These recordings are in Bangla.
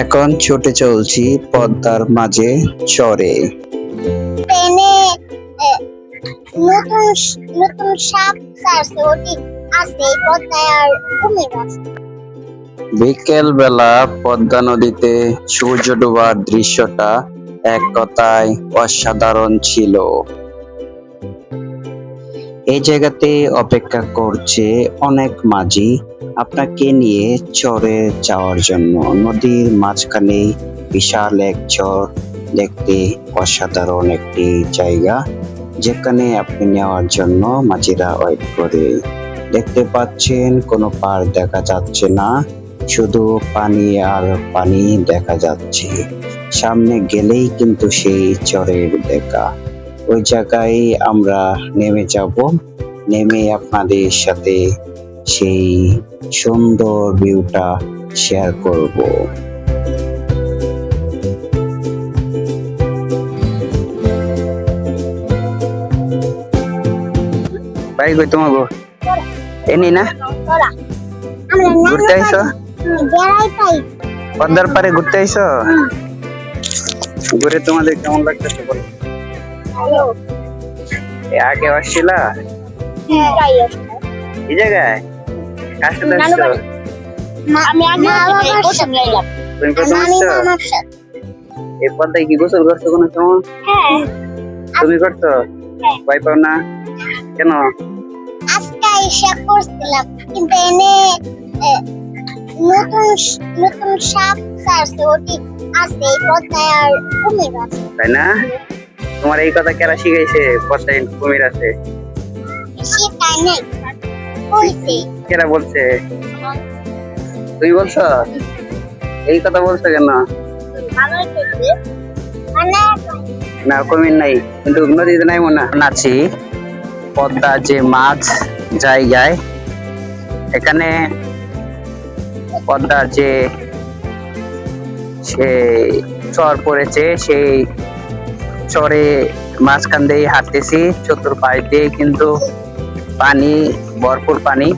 এখন ছুটে চলছি পদ্মার মাঝে চরে। ট্রেনে নতুন নতুন সাপ ছাড়ছে, ওটি আছে পদ্মায় আর কুমির আছে। বিকেল বেলা পদ্মা নদীতে সূর্য ডোবার দৃশ্যটা এক কথায় অসাধারণ ছিল। এই জায়গাতে অপেক্ষা করছে অনেক মাঝি আপনাকে নিয়ে চরে যাওয়ার জন্য। নদীর মাঝখানে বিশাল এক চর, দেখতে অসাধারণ একটি জায়গা, যেখানে আপনি নেওয়ার জন্য মাঝিরা ওয়েট করে। দেখতে পাচ্ছেন কোনো পার দেখা যাচ্ছে না, শুধু পানি আর পানি দেখা যাচ্ছে। সামনে গেলেই কিন্তু সেই চরের দেখা। ওই জায়গায় আমরা নেমে যাব, নেমে আপনাদের সাথে সেই সুন্দর ভিউটা শেয়ার করব। ভাই কই তোমাগো এনি না তোরা আমরা ঘুরতে আইছো? বেড়াই পাই। পদ্মার পারে ঘুরতে আইছো? ঘুরে তোমাদের কেমন লাগতেছে বলো? ভালো। আগে আসছিলা এই জায়গায়? কার সাথে আসছো? আমি আগে গোসল নিলাম। তুমি প্রথম আমি আসছো? মামার সাথে। এই পদ্মায় কি গোসল করছো কোনো সময়? হ্যাঁ, তুমি করছো? হ্যাঁ। ভয় পাও না কেন? আজকে এসে করছিলাম, কিন্তু এনে নতুন নতুন সাপ ছাড়ছে, ওটি আছে পদ্মায় আর কুমির আছে। তাই না? তোমার এই কথা কেরা শিখাইছে পদ্মায় কুমির আছে? সেটাই নেই বলছে। কেরা বলছে? তুই বলছো? এই কথা বলছো কেন? ভালোই করছে মানে না কুমির নাই, কিন্তু নদীতে নাই মনে হয়। আছি পদ্মা যে মাছ জায়গায়, এখানে পদ্মার যে সেই চর পড়েছে, সেই চরে মাঝখান দিয়ে হাঁটতেছি। চতুর্পাশ দিয়ে কিন্তু পানি, ভরপুর পানি।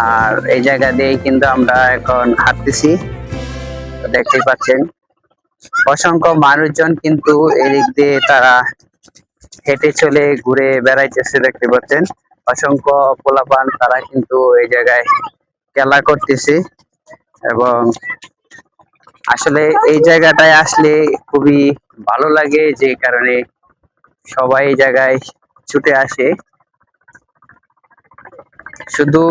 আর এই জায়গা দিয়ে কিন্তু আমরা এখন হাঁটতেছি, দেখতেই পাচ্ছেন অসংখ্য মানুষজন কিন্তু এদিক দিয়ে তারা হেঁটে চলে ঘুরে বেড়াইতেছে। দেখতে পাচ্ছেন অসংখ্য পোলাপান, তারা কিন্তু এই জায়গায় খেলা করতেছে। এবং আসলে এই জায়গাটায় আসলে খুবই ভালো লাগে, যে কারণে সবাই এই জায়গায় ছুটে আসে। শুধু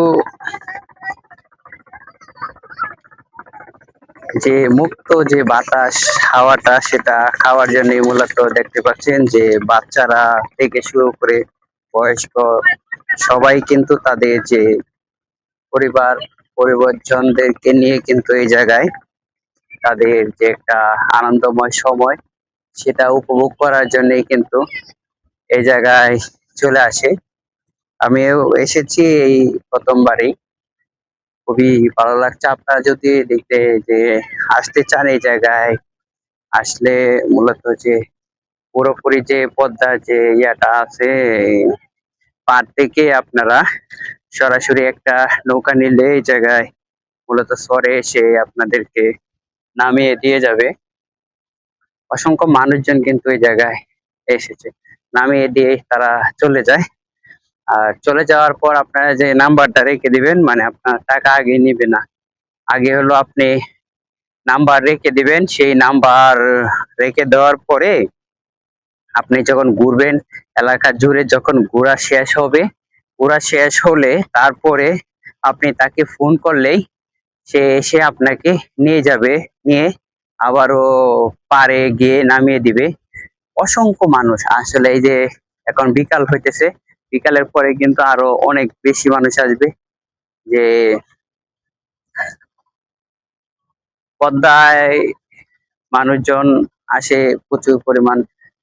যে মুক্ত যে বাতাস হাওয়াটা, সেটা খাওয়ার জন্য মূলত দেখতে পাচ্ছেন যে বাচ্চারা থেকে শুরু করে বয়স্ক সবাই কিন্তু তাদের যে পরিবার পরিবর্জনদেরকে নিয়ে কিন্তু এই জায়গায় তাদের যে একটা আনন্দময় সময়, সেটা উপভোগ করার জন্যই কিন্তু এই জায়গায় চলে আসে। আমিও এসেছি এই প্রথমবারই, খুবই ভালো লাগছে। আপনারা যদি দেখতে যে আসতে চান এই জায়গায়, আসলে মূলত যে পুরোপুরি যে পদ্মার যে ইয়াটা আছে, পার থেকে আপনারা সরাসরি একটা নৌকা নিলে এই জায়গায় মূলত সরে এসে আপনাদেরকে নামিয়ে দিয়ে যাবে। অসংখ্য মানুষজন কিন্তু এই জায়গায় এসেছে, নামিয়ে দিয়ে তারা চলে যায়। আর চলে যাওয়ার পর আপনারা যে নাম্বারটা রেখে দিবেন, মানে আপনার টাকা আগে নিবে না। আগে হলো আপনি নাম্বার রেখে দিবেন, সেই নাম্বার রেখে দেওয়ার পরে আপনি যখন ঘুরবেন, এলাকা জুড়ে যখন ঘোরা শেষ হবে, ঘোরা শেষ হলে তারপরে আপনি তাকে ফোন করলেই সে এসে আপনাকে নিয়ে যাবে, নিয়ে আবারও পারে গিয়ে নামিয়ে দিবে। অসংখ্য মানুষ আসলে, এই যে এখন বিকাল হইতেছে, বিকালের পরে কিন্তু আরো অনেক বেশি মানুষ আসবে। যে পদ্মায় মানুষজন আসে প্রচুর পরিমাণ।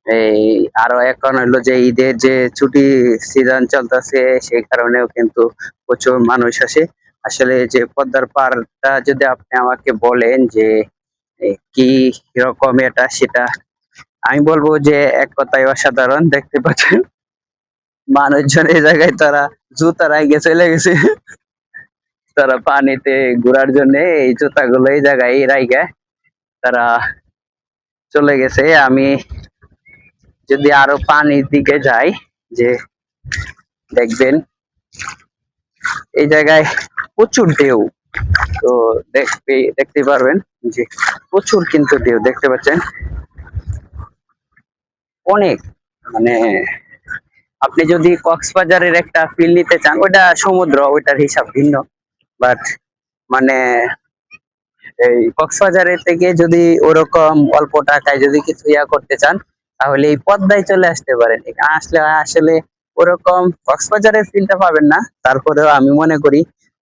এই আরো এখন হলো যে ঈদের যে ছুটি সিজন চলতেছে, সেই কারণেও কিন্তু প্রচুর মানুষ আসে। আসলে যে পদ্মার পাড়টা যদি আপনি আমাকে বলেন যে কি রকম এটা, সেটা আমি বলবো যে এক কথায় অসাধারণ। দেখতে পাচ্ছেন মানুষজন এই জায়গায় তারা জুতা রাইগে চলে গেছে, তারা পানিতে ঘোরার জন্য এই জুতাগুলো এই জায়গায় রাইগা তারা চলে গেছে। আমি যদি আরো পানির দিকে যাই, যে দেখবেন এই জায়গায় প্রচুর ঢেউ। তো দেখতে পারবেন যে প্রচুর কিন্তু ঢেউ দেখতে পাচ্ছেন, অনেক। মানে আপনি যদি কক্সবাজারের একটা ফিল নিতে চান, ওইটা সমুদ্র, ওইটার হিসাব ভিন্ন। বাট মানে এই কক্সবাজারের থেকে যদি ওরকম অল্প টাকায় যদি কিছু করতে চান, তাহলে এই পদ্মায় চলে আসতে পারেন। এখানে আসলে আসলে ওরকম কক্সবাজারের ফিলটা পাবেন না, তারপরেও আমি মনে করি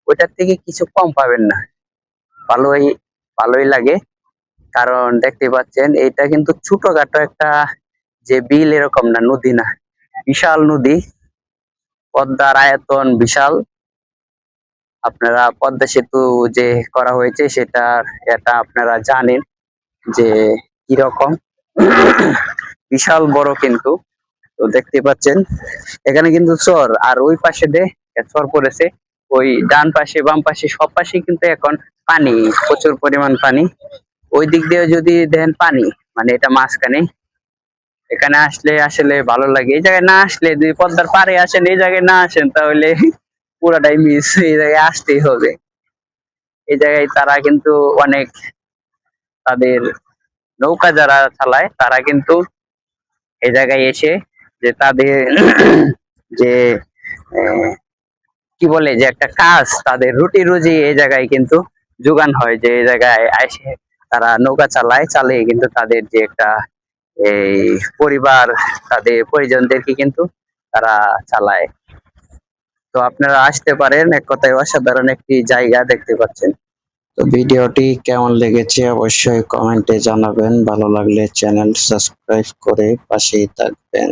ওইটার থেকে কিছু কম পাবেন না। ভালোই ভালোই লাগে। কারণ দেখতে পাচ্ছেন এইটা কিন্তু ছোটখাটো একটা যে বিল এরকম না, নদী না, বিশাল নদী। পদ্মার আয়তন বিশাল। আপনারা পদ্মা সেতু যে করা হয়েছে সেটার এটা আপনারা জানেন যে কিরকম বিশাল বড় কিন্তু। তো দেখতে পাচ্ছেন এখানে কিন্তু চর, আর ওই পাশে চর পড়েছে। ওই ডান পাশে বাম পাশে সব পাশে কিন্তু এখন পানি, প্রচুর পরিমাণ পানি। ওই দিক দিয়ে যদি দেন পানি, মানে এটা মাঝখানে। এখানে আসলে আসলে ভালো লাগে। এই জায়গায় না আসলে, যদি পদ্মার পাড়ে আসেন, এই জায়গায় না আসেন, তাহলে পুরাটাই মিস। এই জায়গায় আসতেই হবে। এই জায়গায় তারা কিন্তু অনেক, তাদের নৌকা যারা চালায় তারা কিন্তু এই জায়গায় এসে যে তাদের যে আহ, কি বলে যে একটা কাজ, তাদের রুটি রুজি এই জায়গায় কিন্তু যোগান হয়। যে এই জায়গায় এসে তারা নৌকা চালিয়ে কিন্তু তাদের যে একটা এই পরিবার, তাদের পরিজনদেরকে কিন্তু তারা চালায়। তো আপনারা আসতে পারেন, এক কথায় অসাধারণ একটি জায়গা দেখতে পাচ্ছেন। তো ভিডিওটি কেমন লেগেছে অবশ্যই কমেন্টে জানাবেন। ভালো লাগলে চ্যানেল সাবস্ক্রাইব করে পাশেই থাকবেন।